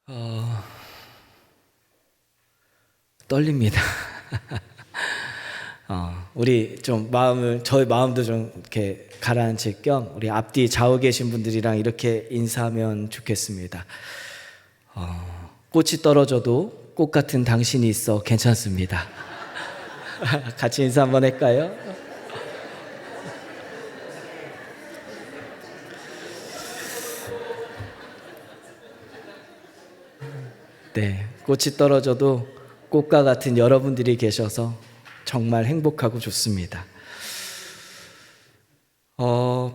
어, 떨립니다. 우리 좀 저희 마음도 좀 이렇게 가라앉힐 겸 우리 앞뒤 좌우 계신 분들이랑 이렇게 인사하면 좋겠습니다. 꽃이 떨어져도 꽃 같은 당신이 있어 괜찮습니다. 같이 인사 한번 할까요? 네, 꽃이 떨어져도 꽃과 같은 여러분들이 계셔서 정말 행복하고 좋습니다.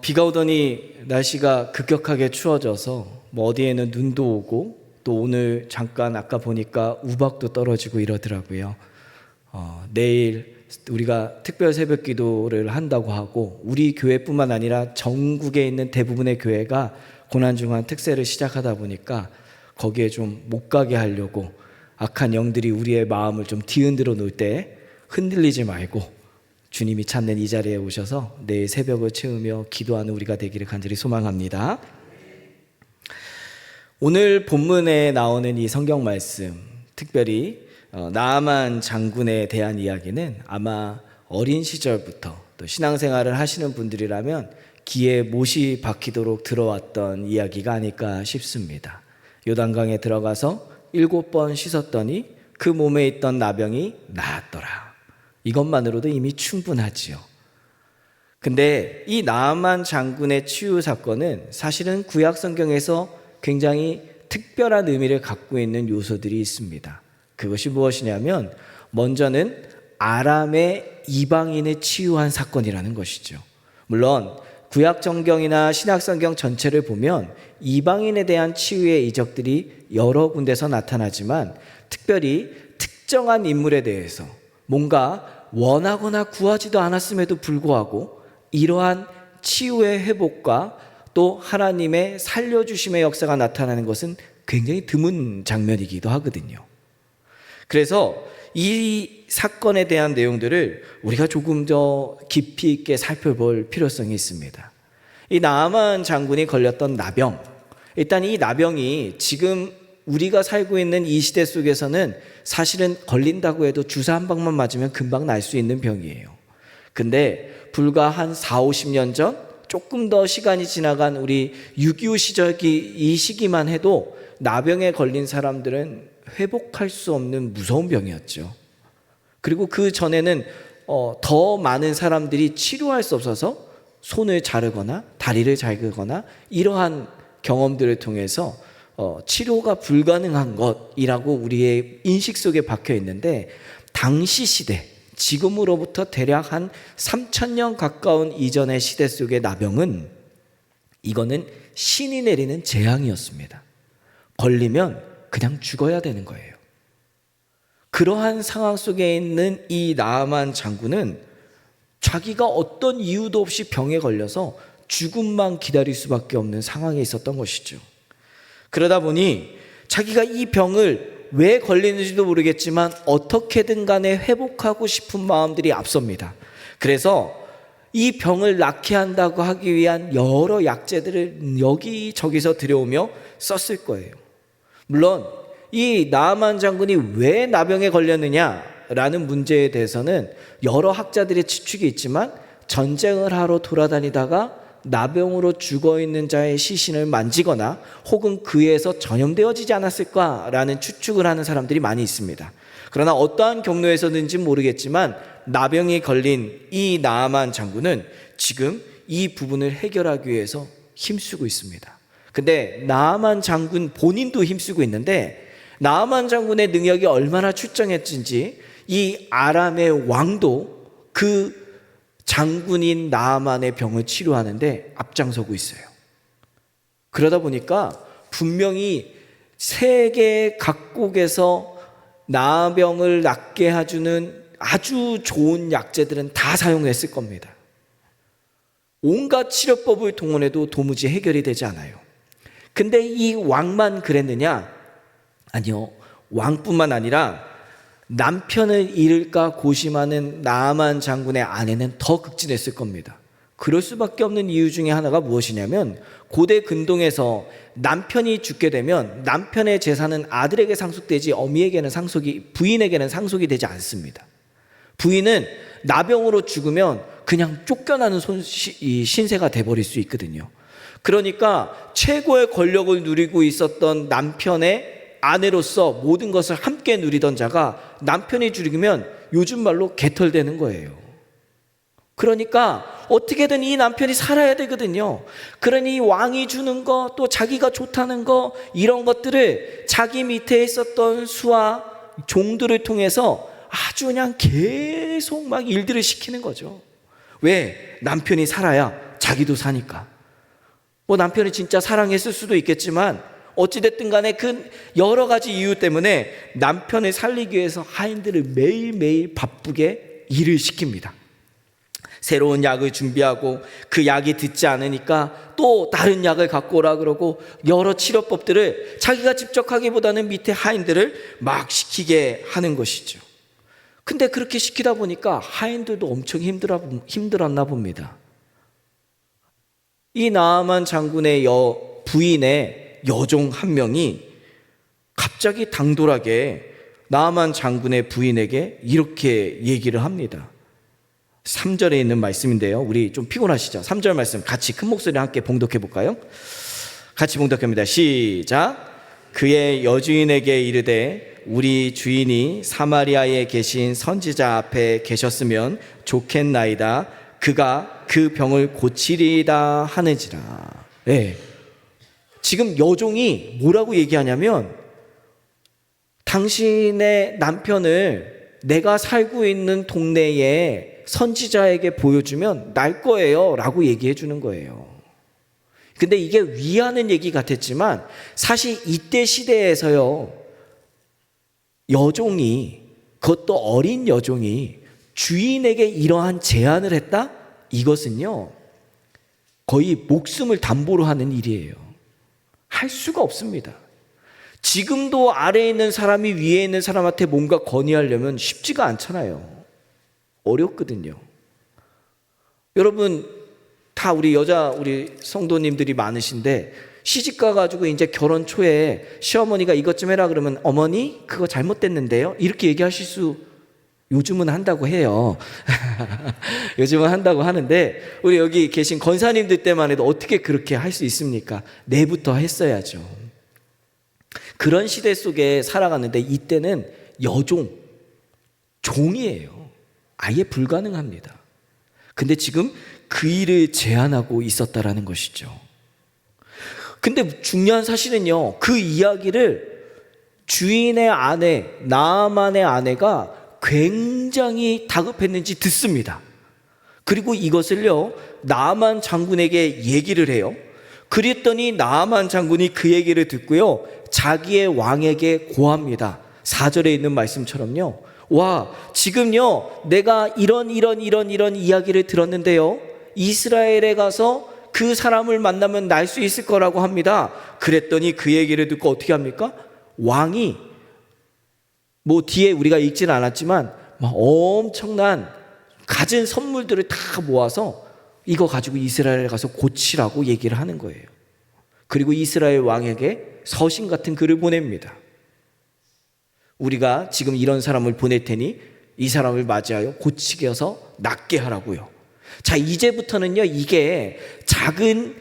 비가 오더니 날씨가 급격하게 추워져서 어디에는 눈도 오고 또 오늘 잠깐 아까 보니까 우박도 떨어지고 이러더라고요. 내일 우리가 특별 새벽 기도를 한다고 하고 우리 교회뿐만 아니라 전국에 있는 대부분의 교회가 고난중한 특세를 시작하다 보니까 거기에 좀 못 가게 하려고 악한 영들이 우리의 마음을 좀 뒤흔들어 놓을 때 흔들리지 말고 주님이 찾는 이 자리에 오셔서 내일 새벽을 채우며 기도하는 우리가 되기를 간절히 소망합니다. 오늘 본문에 나오는 이 성경 말씀, 특별히 나아만 장군에 대한 이야기는 아마 어린 시절부터 또 신앙생활을 하시는 분들이라면 귀에 못이 박히도록 들어왔던 이야기가 아닐까 싶습니다. 요단강에 들어가서 7번 씻었더니 그 몸에 있던 나병이 나았더라. 이것만으로도 이미 충분하지요. 근데 이 나아만 장군의 치유 사건은 사실은 구약 성경에서 굉장히 특별한 의미를 갖고 있는 요소들이 있습니다. 그것이 무엇이냐면 먼저는 아람의 이방인을 치유한 사건이라는 것이죠. 물론 구약 성경이나 신약 성경 전체를 보면 이방인에 대한 치유의 이적들이 여러 군데서 나타나지만 특별히 특정한 인물에 대해서 뭔가 원하거나 구하지도 않았음에도 불구하고 이러한 치유의 회복과 또 하나님의 살려주심의 역사가 나타나는 것은 굉장히 드문 장면이기도 하거든요. 그래서 이 사건에 대한 내용들을 우리가 조금 더 깊이 있게 살펴볼 필요성이 있습니다. 이 나아만 장군이 걸렸던 나병, 일단 이 나병이 지금 우리가 살고 있는 이 시대 속에서는 사실은 걸린다고 해도 주사 한 방만 맞으면 금방 날 수 있는 병이에요. 근데 불과 한 4, 50년 전 조금 더 시간이 지나간 우리 6.25 시절기 이 시기만 해도 나병에 걸린 사람들은 회복할 수 없는 무서운 병이었죠. 그리고 그 전에는 더 많은 사람들이 치료할 수 없어서 손을 자르거나 다리를 잘그거나 이러한 경험들을 통해서 치료가 불가능한 것이라고 우리의 인식 속에 박혀 있는데 당시 시대, 지금으로부터 대략 한 3,000년 가까운 이전의 시대 속의 나병은 이거는 신이 내리는 재앙이었습니다. 걸리면 그냥 죽어야 되는 거예요. 그러한 상황 속에 있는 이 나아만 장군은 자기가 어떤 이유도 없이 병에 걸려서 죽음만 기다릴 수밖에 없는 상황에 있었던 것이죠. 그러다 보니 자기가 이 병을 왜 걸리는지도 모르겠지만 어떻게든 간에 회복하고 싶은 마음들이 앞섭니다. 그래서 이 병을 낫게 한다고 하기 위한 여러 약재들을 여기저기서 들여오며 썼을 거예요. 물론 이 나아만 장군이 왜 나병에 걸렸느냐라는 문제에 대해서는 여러 학자들의 추측이 있지만 전쟁을 하러 돌아다니다가 나병으로 죽어있는 자의 시신을 만지거나 혹은 그에서 전염되어지지 않았을까라는 추측을 하는 사람들이 많이 있습니다. 그러나 어떠한 경로에서든지 모르겠지만 나병이 걸린 이 나아만 장군은 지금 이 부분을 해결하기 위해서 힘쓰고 있습니다. 근데 나아만 장군 본인도 힘쓰고 있는데 나아만 장군의 능력이 얼마나 출중했는지 이 아람의 왕도 그 장군인 나아만의 병을 치료하는데 앞장서고 있어요. 그러다 보니까 분명히 세계 각국에서 나병을 낫게 해주는 아주 좋은 약재들은 다 사용했을 겁니다. 온갖 치료법을 동원해도 도무지 해결이 되지 않아요. 근데 이 왕만 그랬느냐? 아니요. 왕뿐만 아니라 남편을 잃을까 고심하는 나아만 장군의 아내는 더 극진했을 겁니다. 그럴 수밖에 없는 이유 중에 하나가 무엇이냐면 고대 근동에서 남편이 죽게 되면 남편의 재산은 아들에게 상속되지 부인에게는 상속이 되지 않습니다. 부인은 나병으로 죽으면 그냥 쫓겨나는 신세가 돼버릴 수 있거든요. 그러니까 최고의 권력을 누리고 있었던 남편의 아내로서 모든 것을 함께 누리던 자가 남편이 죽으면 요즘 말로 개털되는 거예요. 그러니까 어떻게든 이 남편이 살아야 되거든요. 그러니 왕이 주는 거, 또 자기가 좋다는 거, 이런 것들을 자기 밑에 있었던 수하 종들을 통해서 아주 그냥 계속 막 일들을 시키는 거죠. 왜? 남편이 살아야 자기도 사니까. 뭐 남편이 진짜 사랑했을 수도 있겠지만 어찌됐든 간에 그 여러 가지 이유 때문에 남편을 살리기 위해서 하인들을 매일매일 바쁘게 일을 시킵니다. 새로운 약을 준비하고 그 약이 듣지 않으니까 또 다른 약을 갖고 오라 그러고 여러 치료법들을 자기가 직접 하기보다는 밑에 하인들을 막 시키게 하는 것이죠. 근데 그렇게 시키다 보니까 하인들도 엄청 힘들었나 봅니다. 이 나아만 장군의 부인의 여종 한 명이 갑자기 당돌하게 나아만 장군의 부인에게 이렇게 얘기를 합니다. 3절에 있는 말씀인데요. 우리 좀 피곤하시죠? 3절 말씀 같이 큰 목소리로 함께 봉독해 볼까요? 같이 봉독합니다. 시작. 그의 여주인에게 이르되 우리 주인이 사마리아에 계신 선지자 앞에 계셨으면 좋겠나이다. 그가 그 병을 고치리이다 하는지라. 네. 지금 여종이 뭐라고 얘기하냐면 당신의 남편을 내가 살고 있는 동네에 선지자에게 보여주면 날 거예요 라고 얘기해 주는 거예요. 근데 이게 위하는 얘기 같았지만 사실 이때 시대에서요, 여종이, 그것도 어린 여종이 주인에게 이러한 제안을 했다? 이것은요 거의 목숨을 담보로 하는 일이에요. 할 수가 없습니다. 지금도 아래에 있는 사람이 위에 있는 사람한테 뭔가 건의하려면 쉽지가 않잖아요. 어렵거든요. 여러분 다 우리 성도님들이 많으신데 시집 가가지고 이제 결혼 초에 시어머니가 이것 좀 해라 그러면 어머니 그거 잘못됐는데요 이렇게 얘기하실 수 요즘은 한다고 해요. 요즘은 한다고 하는데 우리 여기 계신 권사님들 때만 해도 어떻게 그렇게 할 수 있습니까? 내부터 했어야죠. 그런 시대 속에 살아갔는데 이때는 종이에요. 아예 불가능합니다. 근데 지금 그 일을 제안하고 있었다라는 것이죠. 근데 중요한 사실은요, 그 이야기를 주인의 아내, 나아만의 아내가 굉장히 다급했는지 듣습니다. 그리고 이것을요, 나아만 장군에게 얘기를 해요. 그랬더니 나아만 장군이 그 얘기를 듣고요, 자기의 왕에게 고합니다. 4절에 있는 말씀처럼요, 와, 지금요, 내가 이런 이야기를 들었는데요, 이스라엘에 가서 그 사람을 만나면 날 수 있을 거라고 합니다. 그랬더니 그 얘기를 듣고 어떻게 합니까? 왕이 뭐 뒤에 우리가 읽지는 않았지만 막 엄청난 갖은 선물들을 다 모아서 이거 가지고 이스라엘에 가서 고치라고 얘기를 하는 거예요. 그리고 이스라엘 왕에게 서신 같은 글을 보냅니다. 우리가 지금 이런 사람을 보낼 테니 이 사람을 맞이하여 고치게 해서 낫게 하라고요. 자, 이제부터는요, 이게 작은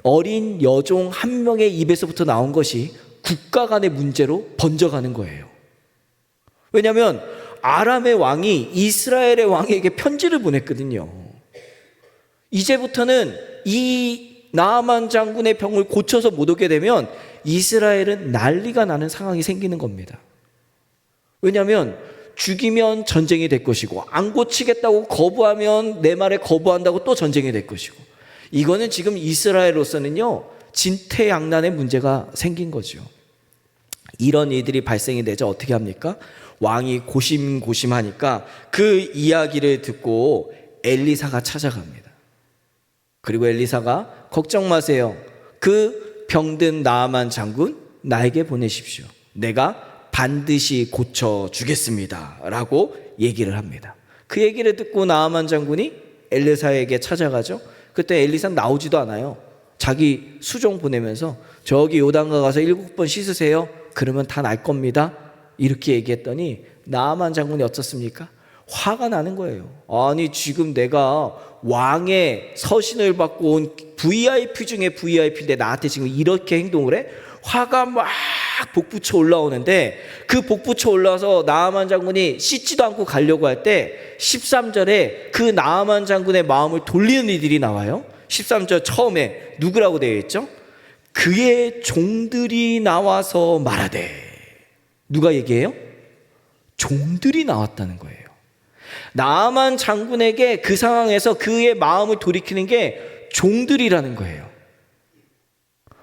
어린 여종 한 명의 입에서부터 나온 것이 국가 간의 문제로 번져가는 거예요. 왜냐하면 아람의 왕이 이스라엘의 왕에게 편지를 보냈거든요. 이제부터는 이 나아만 장군의 병을 고쳐서 못 오게 되면 이스라엘은 난리가 나는 상황이 생기는 겁니다. 왜냐하면 죽이면 전쟁이 될 것이고, 안 고치겠다고 거부하면 내 말에 거부한다고 또 전쟁이 될 것이고, 이거는 지금 이스라엘로서는요, 진퇴양난의 문제가 생긴 거죠. 이런 일들이 발생이 되자 어떻게 합니까? 왕이 고심고심하니까 그 이야기를 듣고 엘리사가 찾아갑니다. 그리고 엘리사가 걱정 마세요. 그 병든 나아만 장군 나에게 보내십시오. 내가 반드시 고쳐주겠습니다 라고 얘기를 합니다. 그 얘기를 듣고 나아만 장군이 엘리사에게 찾아가죠. 그때 엘리사는 나오지도 않아요. 자기 수종 보내면서 저기 요단가 가서 7번 씻으세요. 그러면 다 날 겁니다. 이렇게 얘기했더니 나아만 장군이 어떻습니까? 화가 나는 거예요. 아니 지금 내가 왕의 서신을 받고 온 VIP 중에 VIP인데 나한테 지금 이렇게 행동을 해? 화가 막 복부쳐 올라오는데 그 복부쳐 올라와서 나아만 장군이 씻지도 않고 가려고 할 때 13절에 그 나아만 장군의 마음을 돌리는 이들이 나와요. 13절 처음에 누구라고 되어 있죠? 그의 종들이 나와서 말하되. 누가 얘기해요? 종들이 나왔다는 거예요. 나아만 장군에게 그 상황에서 그의 마음을 돌이키는 게 종들이라는 거예요.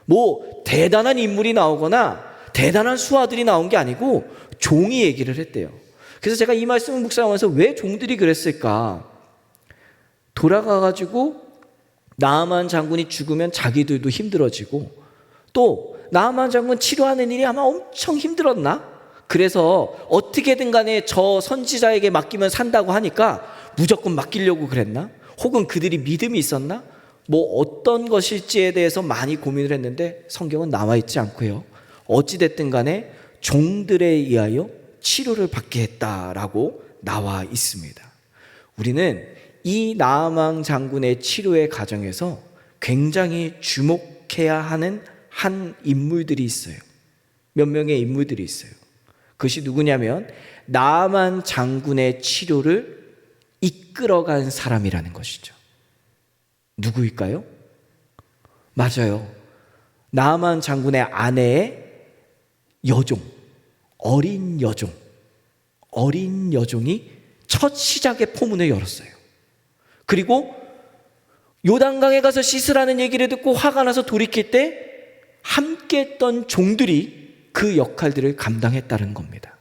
뭐 대단한 인물이 나오거나 대단한 수하들이 나온 게 아니고 종이 얘기를 했대요. 그래서 제가 이 말씀을 묵상하면서 왜 종들이 그랬을까? 돌아가가지고 나아만 장군이 죽으면 자기들도 힘들어지고 또 나아만 장군 치료하는 일이 아마 엄청 힘들었나? 그래서 어떻게든 간에 저 선지자에게 맡기면 산다고 하니까 무조건 맡기려고 그랬나? 혹은 그들이 믿음이 있었나? 뭐 어떤 것일지에 대해서 많이 고민을 했는데 성경은 나와 있지 않고요. 어찌됐든 간에 종들에 의하여 치료를 받게 했다라고 나와 있습니다. 우리는 이 나아만 장군의 치료의 과정에서 굉장히 주목해야 하는 한 인물들이 있어요. 몇 명의 인물들이 있어요. 그것이 누구냐면 나아만 장군의 치료를 이끌어간 사람이라는 것이죠. 누구일까요? 맞아요. 나아만 장군의 아내의 여종, 어린 여종이 첫 시작의 포문을 열었어요. 그리고 요단강에 가서 씻으라는 얘기를 듣고 화가 나서 돌이킬 때 함께 했던 종들이 그 역할들을 감당했다는 겁니다.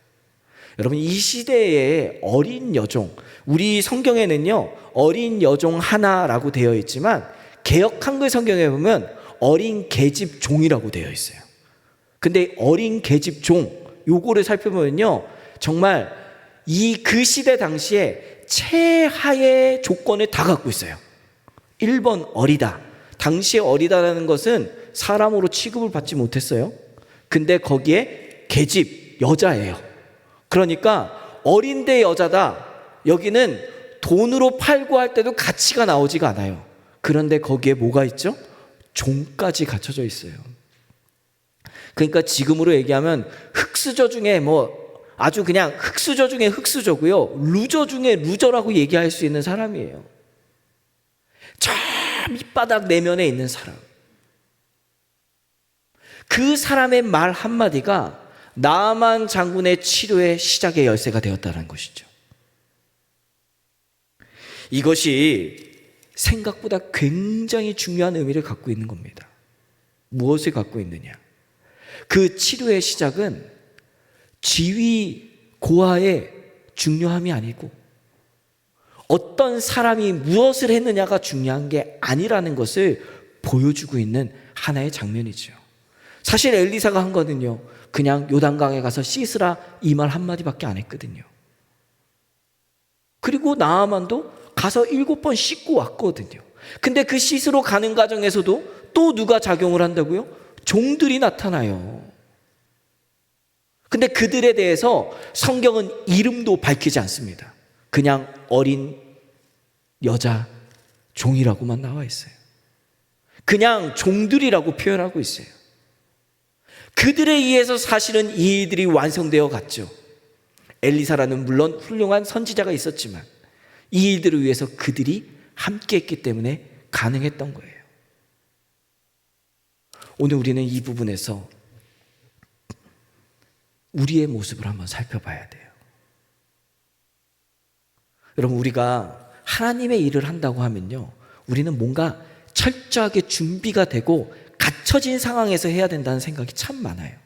여러분, 이 시대의 어린 여종, 우리 성경에는요 어린 여종 하나라고 되어 있지만 개역 한글 성경에 보면 어린 계집 종이라고 되어 있어요. 근데 어린 계집 종 요거를 살펴보면요 정말 그 시대 당시에 최하의 조건을 다 갖고 있어요. 1번 어리다. 당시에 어리다라는 것은 사람으로 취급을 받지 못했어요. 근데 거기에 계집 여자예요. 그러니까 어린데 여자다. 여기는 돈으로 팔고 할 때도 가치가 나오지가 않아요. 그런데 거기에 뭐가 있죠? 종까지 갖춰져 있어요. 그러니까 지금으로 얘기하면 흑수저 중에 아주 그냥 흑수저 중에 흑수저고요. 루저 중에 루저라고 얘기할 수 있는 사람이에요. 저 밑바닥 내면에 있는 사람. 그 사람의 말 한마디가 나아만 장군의 치료의 시작의 열쇠가 되었다는 것이죠. 이것이 생각보다 굉장히 중요한 의미를 갖고 있는 겁니다. 무엇을 갖고 있느냐? 그 치료의 시작은 지위 고하의 중요함이 아니고 어떤 사람이 무엇을 했느냐가 중요한 게 아니라는 것을 보여주고 있는 하나의 장면이죠. 사실 엘리사가 한 거는요 그냥 요단강에 가서 씻으라 이 말 한마디밖에 안 했거든요. 그리고 나아만도 가서 7번 씻고 왔거든요. 근데 그 씻으러 가는 과정에서도 또 누가 작용을 한다고요? 종들이 나타나요. 근데 그들에 대해서 성경은 이름도 밝히지 않습니다. 그냥 어린 여자 종이라고만 나와 있어요. 그냥 종들이라고 표현하고 있어요. 그들에 의해서 사실은 이 일들이 완성되어 갔죠. 엘리사라는 물론 훌륭한 선지자가 있었지만 이 일들을 위해서 그들이 함께 했기 때문에 가능했던 거예요. 오늘 우리는 이 부분에서 우리의 모습을 한번 살펴봐야 돼요. 여러분, 우리가 하나님의 일을 한다고 하면요 우리는 뭔가 철저하게 준비가 되고 갖춰진 상황에서 해야 된다는 생각이 참 많아요.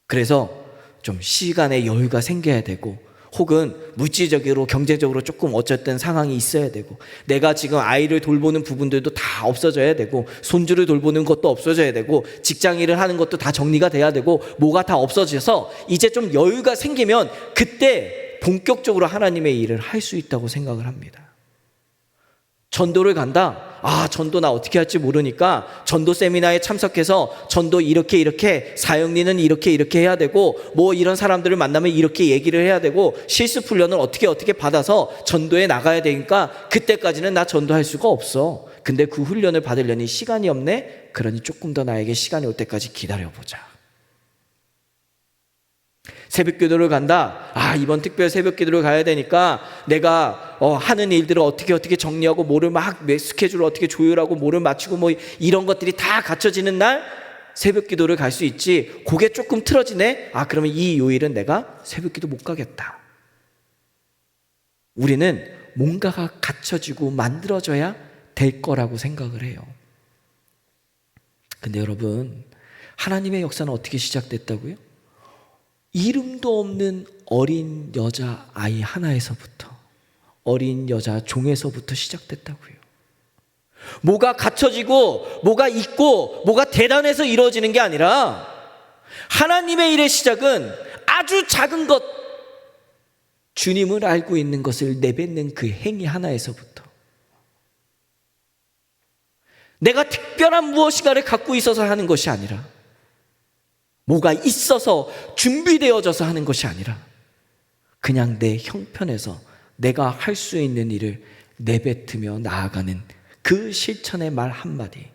그래서 좀 시간의 여유가 생겨야 되고 혹은 물질적으로 경제적으로 조금 어쨌든 상황이 있어야 되고 내가 지금 아이를 돌보는 부분들도 다 없어져야 되고 손주를 돌보는 것도 없어져야 되고 직장 일을 하는 것도 다 정리가 돼야 되고 뭐가 다 없어져서 이제 좀 여유가 생기면 그때 본격적으로 하나님의 일을 할 수 있다고 생각을 합니다. 전도를 간다? 전도 나 어떻게 할지 모르니까 전도 세미나에 참석해서 전도 이렇게 사역리는 이렇게 해야 되고 뭐 이런 사람들을 만나면 이렇게 얘기를 해야 되고 실습 훈련을 어떻게 받아서 전도에 나가야 되니까 그때까지는 나 전도할 수가 없어. 근데 그 훈련을 받으려니 시간이 없네? 그러니 조금 더 나에게 시간이 올 때까지 기다려보자. 새벽 기도를 간다. 이번 특별 새벽 기도를 가야 되니까 내가 하는 일들을 어떻게 정리하고 뭐를 막 스케줄을 어떻게 조율하고 뭐를 맞추고 뭐 이런 것들이 다 갖춰지는 날 새벽 기도를 갈 수 있지. 그게 조금 틀어지네. 그러면 이 요일은 내가 새벽 기도 못 가겠다. 우리는 뭔가가 갖춰지고 만들어져야 될 거라고 생각을 해요. 근데 여러분, 하나님의 역사는 어떻게 시작됐다고요? 이름도 없는 어린 여자 아이 하나에서부터, 어린 여자 종에서부터 시작됐다고요. 뭐가 갖춰지고 뭐가 있고 뭐가 대단해서 이루어지는 게 아니라 하나님의 일의 시작은 아주 작은 것, 주님을 알고 있는 것을 내뱉는 그 행위 하나에서부터, 내가 특별한 무엇인가를 갖고 있어서 하는 것이 아니라, 뭐가 있어서 준비되어져서 하는 것이 아니라 그냥 내 형편에서 내가 할 수 있는 일을 내뱉으며 나아가는 그 실천의 말 한마디,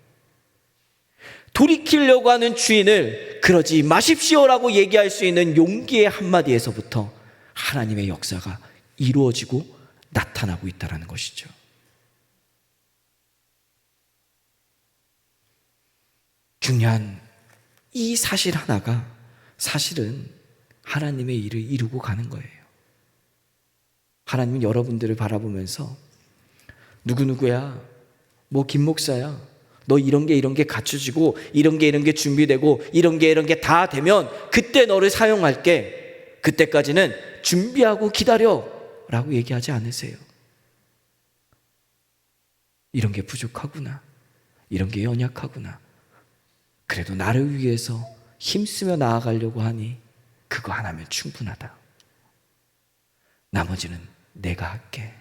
돌이키려고 하는 주인을 그러지 마십시오라고 얘기할 수 있는 용기의 한마디에서부터 하나님의 역사가 이루어지고 나타나고 있다는 것이죠. 중요한 이 사실 하나가 사실은 하나님의 일을 이루고 가는 거예요. 하나님은 여러분들을 바라보면서 누구누구야, 뭐 김 목사야, 너 이런 게 갖춰지고 이런 게 준비되고 이런 게 다 되면 그때 너를 사용할게. 그때까지는 준비하고 기다려 라고 얘기하지 않으세요. 이런 게 부족하구나, 이런 게 연약하구나, 그래도 나를 위해서 힘쓰며 나아가려고 하니 그거 하나면 충분하다. 나머지는 내가 할게.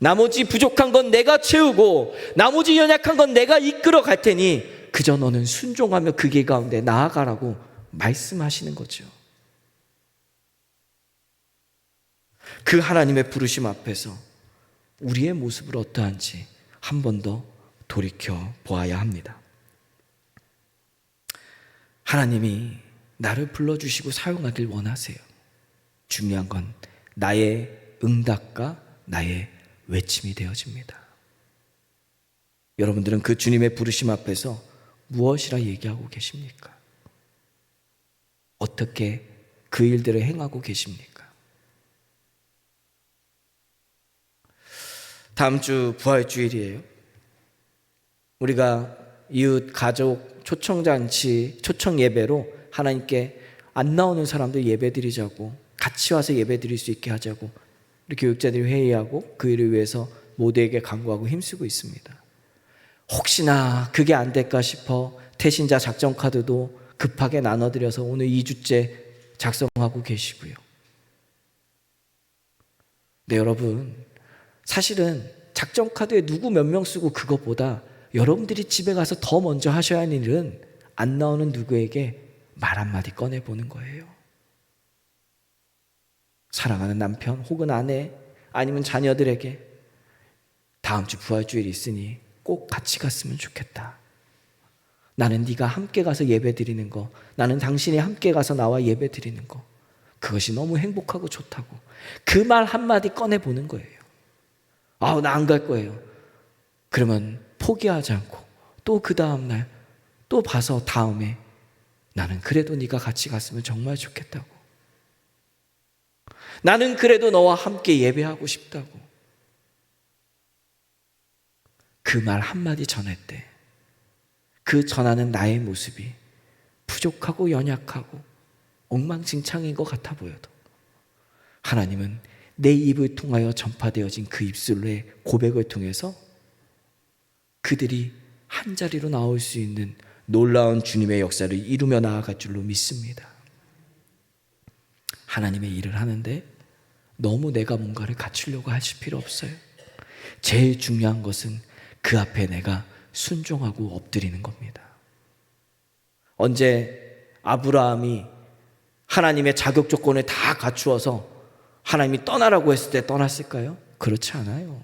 나머지 부족한 건 내가 채우고 나머지 연약한 건 내가 이끌어 갈 테니 그저 너는 순종하며 그 길 가운데 나아가라고 말씀하시는 거죠. 그 하나님의 부르심 앞에서 우리의 모습을 어떠한지 한 번 더 돌이켜 보아야 합니다. 하나님이 나를 불러주시고 사용하길 원하세요. 중요한 건 나의 응답과 나의 외침이 되어집니다. 여러분들은 그 주님의 부르심 앞에서 무엇이라 얘기하고 계십니까? 어떻게 그 일들을 행하고 계십니까? 다음 주 부활주일이에요. 우리가 이웃, 가족, 초청잔치, 초청예배로 하나님께 안 나오는 사람들 예배드리자고, 같이 와서 예배드릴 수 있게 하자고 우리 교육자들이 회의하고 그 일을 위해서 모두에게 간구하고 힘쓰고 있습니다. 혹시나 그게 안 될까 싶어 태신자 작전 카드도 급하게 나눠드려서 오늘 2주째 작성하고 계시고요. 네, 여러분, 사실은 작전 카드에 누구 몇 명 쓰고 그것보다 여러분들이 집에 가서 더 먼저 하셔야 하는 일은 안 나오는 누구에게 말 한마디 꺼내보는 거예요. 사랑하는 남편 혹은 아내 아니면 자녀들에게 다음 주 부활주일이 있으니 꼭 같이 갔으면 좋겠다. 나는 네가 함께 가서 예배 드리는 거, 나는 당신이 함께 가서 나와 예배 드리는 거, 그것이 너무 행복하고 좋다고 그 말 한마디 꺼내보는 거예요. 나 안 갈 거예요. 그러면 포기하지 않고 또 그 다음날 또 봐서 다음에 나는 그래도 네가 같이 갔으면 정말 좋겠다고, 나는 그래도 너와 함께 예배하고 싶다고 그 말 한마디 전할 때 그 전하는 나의 모습이 부족하고 연약하고 엉망진창인 것 같아 보여도 하나님은 내 입을 통하여 전파되어진 그 입술의 고백을 통해서 그들이 한자리로 나올 수 있는 놀라운 주님의 역사를 이루며 나아갈 줄로 믿습니다. 하나님의 일을 하는데 너무 내가 뭔가를 갖추려고 하실 필요 없어요. 제일 중요한 것은 그 앞에 내가 순종하고 엎드리는 겁니다. 언제 아브라함이 하나님의 자격 조건을 다 갖추어서 하나님이 떠나라고 했을 때 떠났을까요? 그렇지 않아요.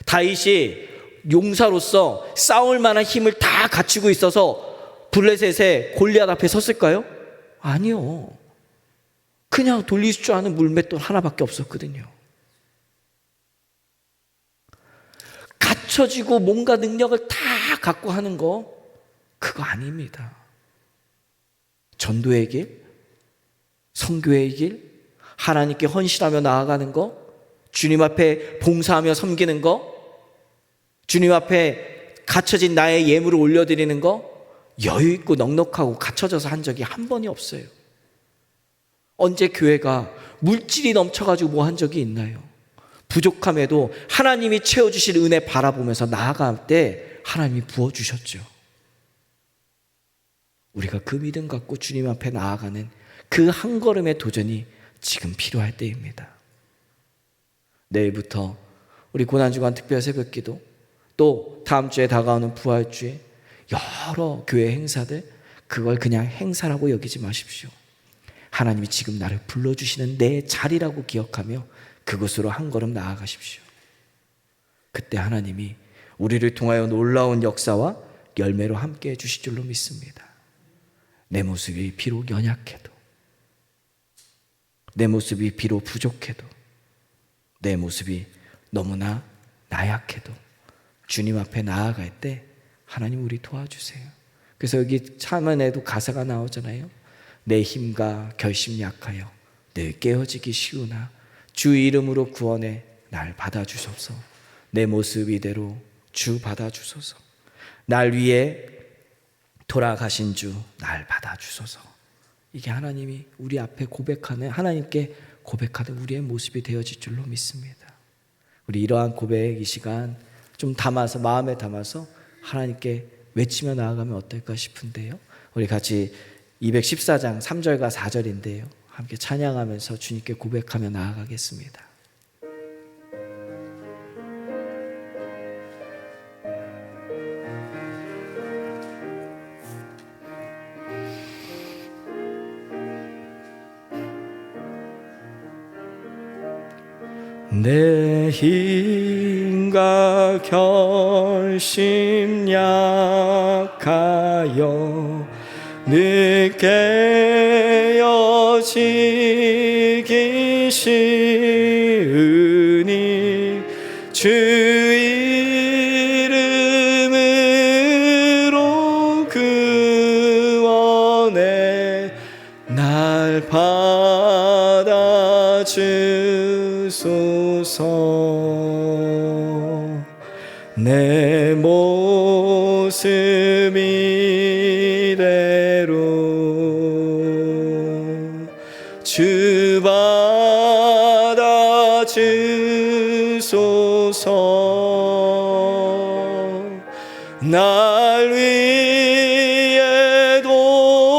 다윗이 용사로서 싸울 만한 힘을 다 갖추고 있어서 블레셋의 골리앗 앞에 섰을까요? 아니요. 그냥 돌릴 줄 아는 물맷돌 하나밖에 없었거든요. 갖춰지고 뭔가 능력을 다 갖고 하는 거, 그거 아닙니다. 전도의 길, 선교의 길, 하나님께 헌신하며 나아가는 거, 주님 앞에 봉사하며 섬기는 거, 주님 앞에 갖춰진 나의 예물을 올려드리는 거, 여유 있고 넉넉하고 갖춰져서 한 적이 한 번이 없어요. 언제 교회가 물질이 넘쳐가지고 뭐 한 적이 있나요? 부족함에도 하나님이 채워주실 은혜 바라보면서 나아갈 때 하나님이 부어주셨죠. 우리가 그 믿음 갖고 주님 앞에 나아가는 그 한 걸음의 도전이 지금 필요할 때입니다. 내일부터 우리 고난주간 특별 새벽기도, 또 다음 주에 다가오는 부활주에 여러 교회 행사들, 그걸 그냥 행사라고 여기지 마십시오. 하나님이 지금 나를 불러주시는 내 자리라고 기억하며 그곳으로 한 걸음 나아가십시오. 그때 하나님이 우리를 통하여 놀라운 역사와 열매로 함께 해주실 줄로 믿습니다. 내 모습이 비록 연약해도, 내 모습이 비록 부족해도, 내 모습이 너무나 나약해도 주님 앞에 나아갈 때 하나님 우리 도와주세요. 그래서 여기 차면에도 가사가 나오잖아요. 내 힘과 결심 약하여 늘 깨어지기 쉬우나 주 이름으로 구원해 날 받아주소서. 내 모습 이대로 주 받아주소서. 날 위해 돌아가신 주 날 받아주소서. 이게 하나님이 우리 앞에 고백하는, 하나님께 고백하는 우리의 모습이 되어질 줄로 믿습니다. 우리 이러한 고백 이 시간 좀 담아서, 마음에 담아서 하나님께 외치며 나아가면 어떨까 싶은데요. 우리 같이 214장 3절과 4절인데요. 함께 찬양하면서 주님께 고백하며 나아가겠습니다. 내 힘과 결심 약하여 늘 깨어지기 쉬우니 주 이름으로 구원해 날 받아주소서. 내 모습 이대로 주 받아주소서. 날 위해 돌아가신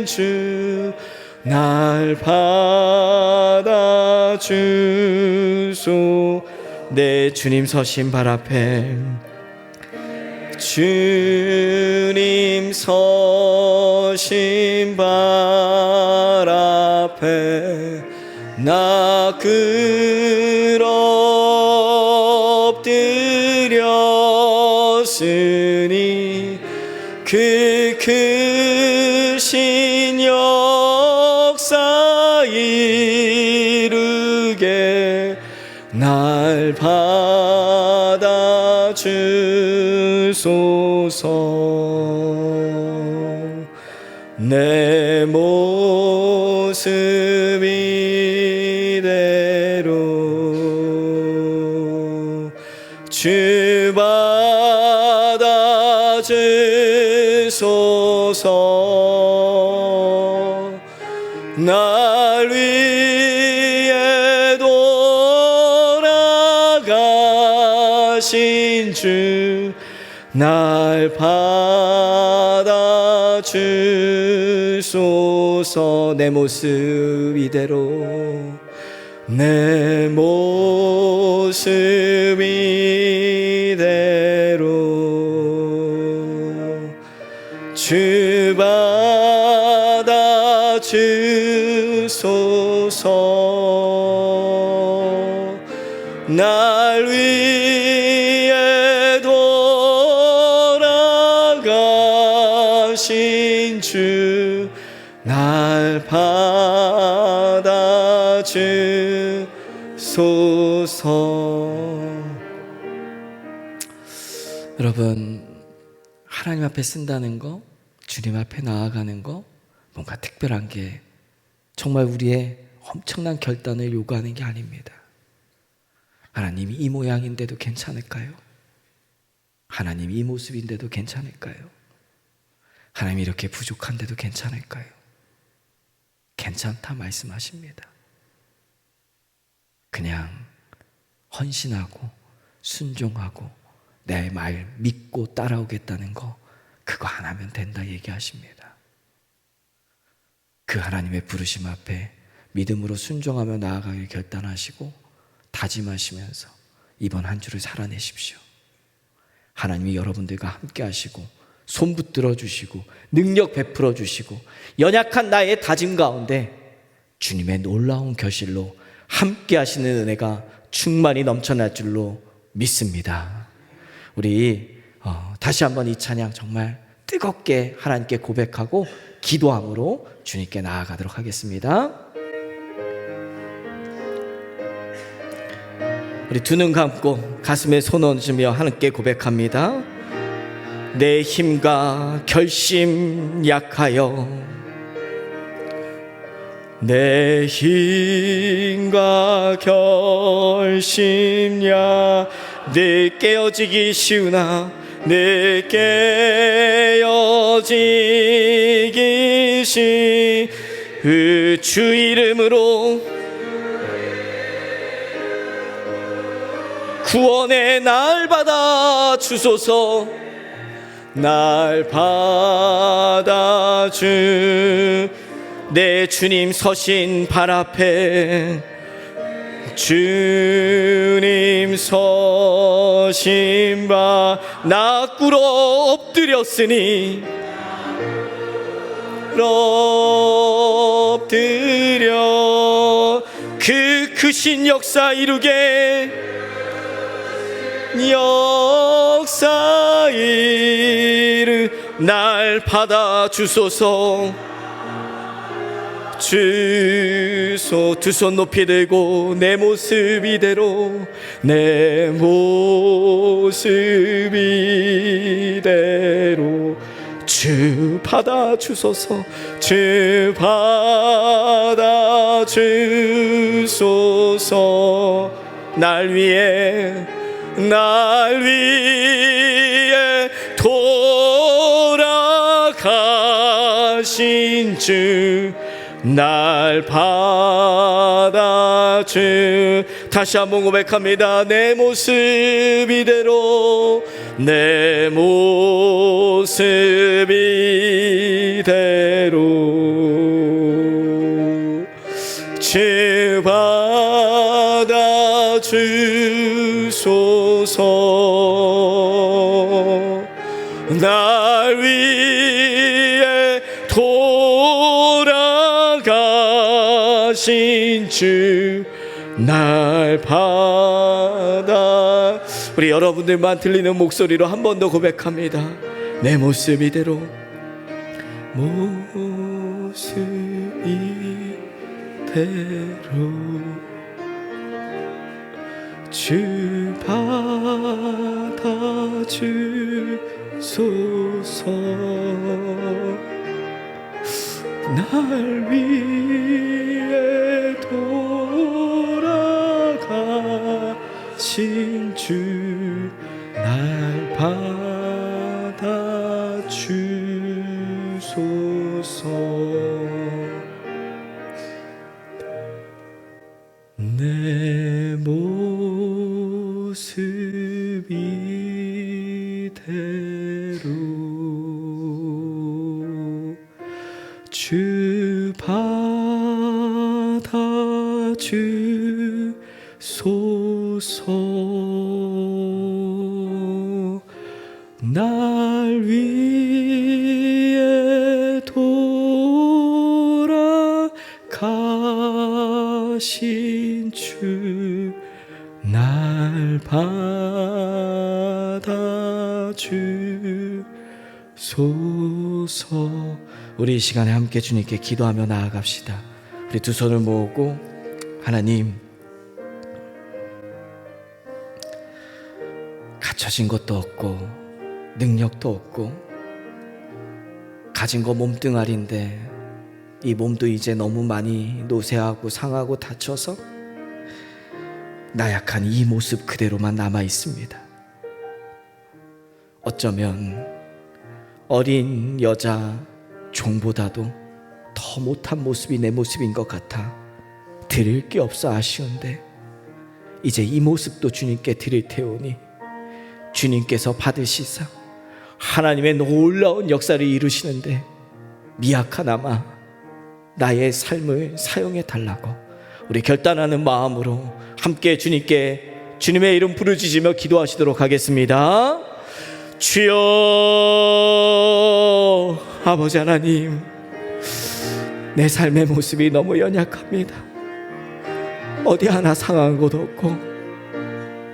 주 날 받아주소. 내 주님 서신 발 앞에, 주님 서신 발 앞에 나 엎드렸으니 그 크신 역사 이루게 날 받아주소서. 내 모습 이대로 주 받아주소서. 날 위해 돌아가신 주 날 받아주소서. 내 모습 이대로 내 모습 이대로 주 받아 주소서. 날 위해 돌아가신 주 날 받아 주소서. 여러분, 하나님 앞에 쓴다는 거, 주님 앞에 나아가는 거, 뭔가 특별한 게 정말 우리의 엄청난 결단을 요구하는 게 아닙니다. 하나님이 이 모양인데도 괜찮을까요? 하나님이 이 모습인데도 괜찮을까요? 하나님이 이렇게 부족한데도 괜찮을까요? 괜찮다 말씀하십니다. 그냥 헌신하고 순종하고 내 말 믿고 따라오겠다는 거, 그거 안 하면 된다 얘기하십니다. 그 하나님의 부르심 앞에 믿음으로 순종하며 나아가길 결단하시고 다짐하시면서 이번 한 주를 살아내십시오. 하나님이 여러분들과 함께 하시고 손 붙들어 주시고 능력 베풀어 주시고 연약한 나의 다짐 가운데 주님의 놀라운 결실로 함께 하시는 은혜가 충만히 넘쳐날 줄로 믿습니다. 우리 다시 한번 이 찬양 정말 뜨겁게 하나님께 고백하고 기도함으로 주님께 나아가도록 하겠습니다. 우리 두 눈 감고 가슴에 손 얹으며 하나님께 고백합니다. 내 힘과 결심 약하여, 내 힘과 결심 내 깨어지기 쉬우나 내 깨어지기 주 이름으로 구원의 날 받아 주소서. 날 받아 주 내 주님 서신 발 앞에, 주님 서신 발 나 꿇어 엎드렸으니 엎드려 그 크신 역사 이루게, 역사 날 받아 주소서. 주소 두 손 높이 들고 내 모습 이대로, 내 모습 이대로 주 받아 주소서. 주 받아 주소서. 날 위해 돌아가신 주 날 받아 주. 다시 한번 고백합니다. 내 모습 이대로, 내 모습 이대로 주 받아 주소서. 날 위해 돌아가신 주 날 받아. 우리 여러분들만 들리는 목소리로 한 번 더 고백합니다. 내 모습 이대로, 모습 이대로 주 받아 주소서. 날 위해 돌아가신 주 날 받아 주소서. 내 모습 이대로 주 받아 주 날 위해 돌아가신 주 날 받아주소서. 우리 이 시간에 함께 주님께 기도하며 나아갑시다. 우리 두 손을 모으고, 하나님, 갖춰진 것도 없고 능력도 없고 가진 거 몸뚱아리인데 이 몸도 이제 너무 많이 노쇠하고 상하고 다쳐서 나약한 이 모습 그대로만 남아 있습니다. 어쩌면 어린 여자 종보다도 더 못한 모습이 내 모습인 것 같아 드릴 게 없어 아쉬운데, 이제 이 모습도 주님께 드릴 테오니 주님께서 받으시사 하나님의 놀라운 역사를 이루시는데 미약하나마 나의 삶을 사용해 달라고 우리 결단하는 마음으로 함께 주님께 주님의 이름 부르짖으며 기도하시도록 하겠습니다. 주여, 아버지 하나님, 내 삶의 모습이 너무 연약합니다. 어디 하나 상한 것도 없고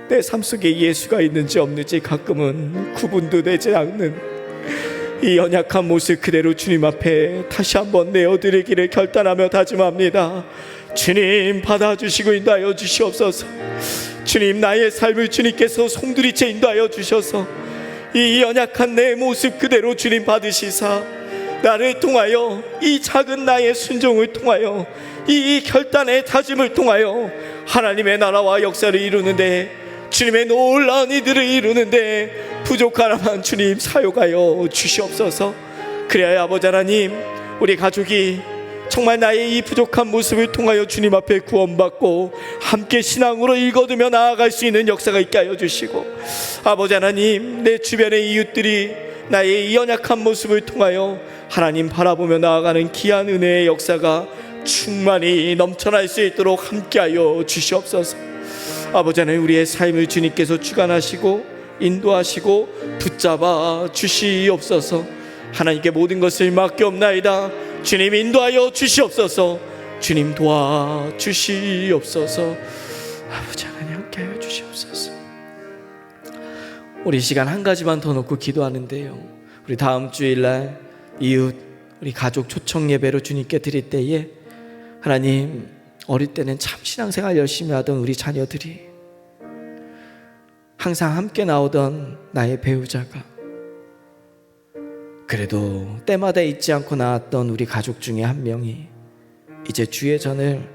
내 삶 속에 예수가 있는지 없는지 가끔은 구분도 되지 않는 이 연약한 모습 그대로 주님 앞에 다시 한번 내어드리기를 결단하며 다짐합니다. 주님, 받아주시고 인도하여 주시옵소서. 주님, 나의 삶을 주님께서 송두리째 인도하여 주셔서 이 연약한 내 모습 그대로 주님 받으시사 나를 통하여, 이 작은 나의 순종을 통하여, 이 결단의 다짐을 통하여 하나님의 나라와 역사를 이루는데, 주님의 놀라운 이들을 이루는데 부족하나만 주님 사용하여 주시옵소서. 그래야 아버지 하나님, 우리 가족이 정말 나의 이 부족한 모습을 통하여 주님 앞에 구원받고 함께 신앙으로 읽어두며 나아갈 수 있는 역사가 있게 하여 주시고, 아버지 하나님, 내 주변의 이웃들이 나의 이 연약한 모습을 통하여 하나님 바라보며 나아가는 귀한 은혜의 역사가 충만히 넘쳐날 수 있도록 함께하여 주시옵소서. 아버지 하나님, 우리의 삶을 주님께서 주관하시고 인도하시고 붙잡아 주시옵소서. 하나님께 모든 것을 맡겨옵나이다. 주님, 인도하여 주시옵소서. 주님, 도와주시옵소서. 아버지 하나님, 함께하여 주시옵소서. 우리 시간 한 가지만 더 놓고 기도하는데요, 우리 다음 주일날 이웃, 우리 가족 초청 예배로 주님께 드릴 때에 하나님, 어릴 때는 참 신앙생활 열심히 하던 우리 자녀들이, 항상 함께 나오던 나의 배우자가, 그래도 때마다 잊지 않고 나왔던 우리 가족 중에 한 명이 이제 주의 전을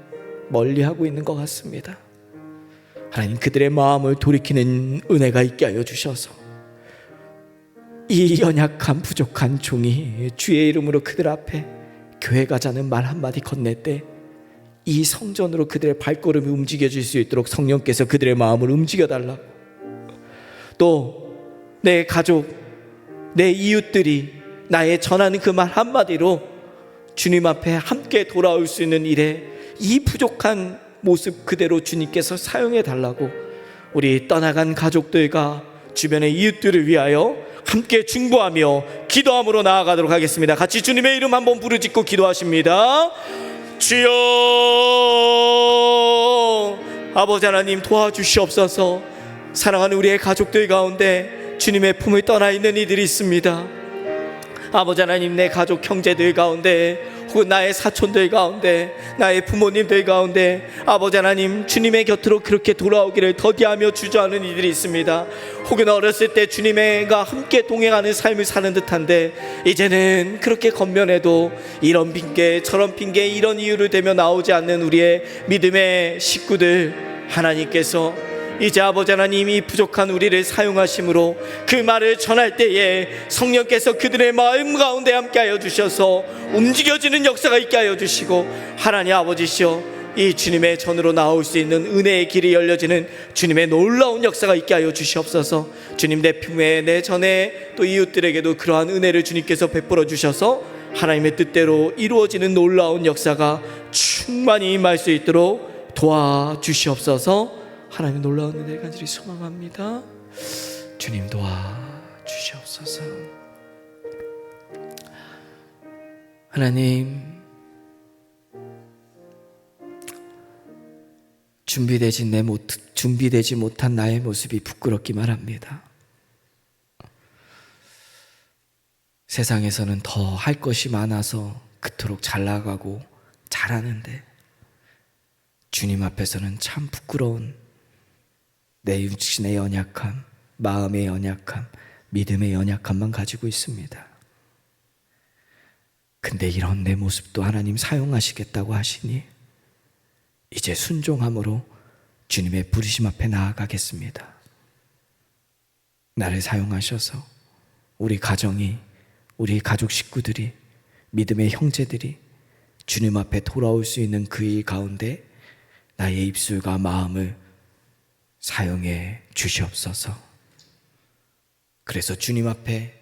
멀리하고 있는 것 같습니다. 하나님, 그들의 마음을 돌이키는 은혜가 있게 하여 주셔서 이 연약한 부족한 종이 주의 이름으로 그들 앞에 교회 가자는 말 한마디 건넬 때 이 성전으로 그들의 발걸음이 움직여질 수 있도록 성령께서 그들의 마음을 움직여 달라고, 또 내 가족, 내 이웃들이 나의 전하는 그 말 한마디로 주님 앞에 함께 돌아올 수 있는 일에 이 부족한 모습 그대로 주님께서 사용해 달라고, 우리 떠나간 가족들과 주변의 이웃들을 위하여 함께 중보하며 기도함으로 나아가도록 하겠습니다. 같이 주님의 이름 한번 부르짖고 기도하십니다. 주여, 아버지 하나님, 도와주시옵소서. 사랑하는 우리의 가족들 가운데 주님의 품을 떠나 있는 이들이 있습니다. 아버지 하나님, 내 가족 형제들 가운데, 혹은 나의 사촌들 가운데, 나의 부모님들 가운데 아버지 하나님, 주님의 곁으로 그렇게 돌아오기를 더디하며 주저하는 이들이 있습니다. 혹은 어렸을 때 주님과 함께 동행하는 삶을 사는 듯한데 이제는 그렇게 겉면에도 이런 핑계 저런 핑계, 이런 이유를 대며 나오지 않는 우리의 믿음의 식구들, 하나님께서 이제 아버지 하나님, 이 부족한 우리를 사용하심으로 그 말을 전할 때에 성령께서 그들의 마음 가운데 함께하여 주셔서 움직여지는 역사가 있게 하여 주시고, 하나님 아버지시여, 이 주님의 전으로 나올 수 있는 은혜의 길이 열려지는 주님의 놀라운 역사가 있게 하여 주시옵소서. 주님, 내 품에, 내 전에 또 이웃들에게도 그러한 은혜를 주님께서 베풀어 주셔서 하나님의 뜻대로 이루어지는 놀라운 역사가 충만히 임할 수 있도록 도와주시옵소서. 하나님의 놀라운 은혜를 간절히 소망합니다. 주님 도와주시옵소서. 하나님, 준비되지 못한 나의 모습이 부끄럽기만 합니다. 세상에서는 더 할 것이 많아서 그토록 잘 나가고 잘하는데 주님 앞에서는 참 부끄러운 내 육신의 연약함, 마음의 연약함, 믿음의 연약함만 가지고 있습니다. 근데 이런 내 모습도 하나님 사용하시겠다고 하시니 이제 순종함으로 주님의 부르심 앞에 나아가겠습니다. 나를 사용하셔서 우리 가정이, 우리 가족 식구들이, 믿음의 형제들이 주님 앞에 돌아올 수 있는 그 일 가운데 나의 입술과 마음을 사용해 주시옵소서. 그래서 주님 앞에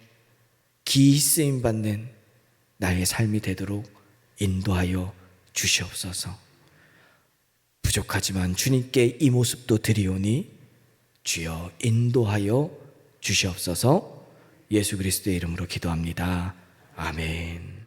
기이 쓰임 받는 나의 삶이 되도록 인도하여 주시옵소서. 부족하지만 주님께 이 모습도 드리오니 주여 인도하여 주시옵소서. 예수 그리스도의 이름으로 기도합니다. 아멘.